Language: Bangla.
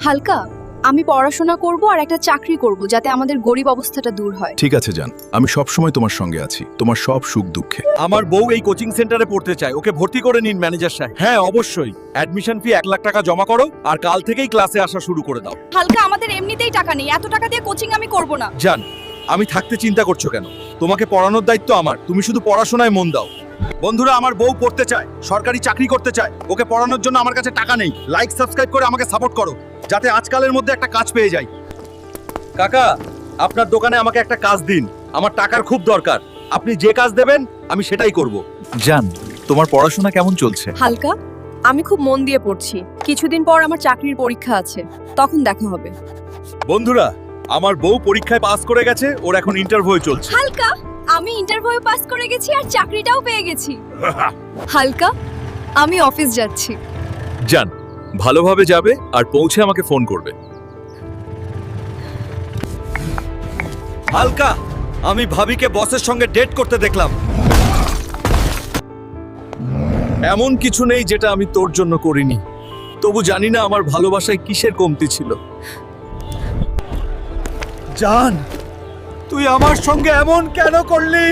হালকা, আমি পড়াশোনা করব আর একটা চাকরি করব যাতে আমাদের গরিব অবস্থাটা দূর হয়। ঠিক আছে জান, আমি সব সময় তোমার সঙ্গে আছি, তোমার সব সুখ দুঃখে। আমার বউ এই কোচিং সেন্টারে পড়তে চায়, ওকে ভর্তি করে নিন ম্যানেজার সাহেব। হ্যাঁ অবশ্যই, অ্যাডমিশন ফি 1 লাখ টাকা জমা করো আর কাল থেকেই ক্লাসে আসা শুরু করে দাও। হালকা, আমাদের এমনিতেই টাকা নেই, এত টাকা দিয়ে কোচিং আমি করব না। জান, আমি থাকতে চিন্তা করছো কেন? তোমাকে পড়ানোর দায়িত্ব আমার, তুমি শুধু পড়াশোনায় মন দাও। বন্ধুরা, আমার বউ পড়তে চায়, সরকারি চাকরি করতে চায়, ওকে পড়ানোর জন্য আমার কাছে টাকা নেই। লাইক সাবস্ক্রাইব করে আমাকে সাপোর্ট করো যাতে আজকালের মধ্যে একটা কাজ পেয়ে যাই। কাকা, আপনার দোকানে আমাকে একটা কাজ দিন, আমার টাকার খুব দরকার। আপনি যে কাজ দেবেন আমি সেটাই করব। জান, তোমার পড়াশোনা কেমন চলছে? হালকা, আমি খুব মন দিয়ে পড়ছি, কিছুদিন পর আমার চাকরির পরীক্ষা আছে, তখন দেখা হবে। বন্ধুরা, আমার বউ পরীক্ষায় পাস করে গেছে, ওর এখন ইন্টারভিউ চলছে। হালকা, আমি ইন্টারভিউ পাস করে গেছি আর চাকরিটাও পেয়ে গেছি। হালকা, আমি অফিস যাচ্ছি। যান, ভালোভাবে যাবে আর পৌঁছে আমাকে ফোন করবে। হালকা, আমি ভাবিকে বসের সঙ্গে ডেট করতে দেখলাম। এমন কিছু নেই যেটা আমি তোর জন্য করিনি, তবু জানি না আমার ভালোবাসায় কিসের কমতি ছিল। জান, তুই আমার সঙ্গে এমন কেন করলি?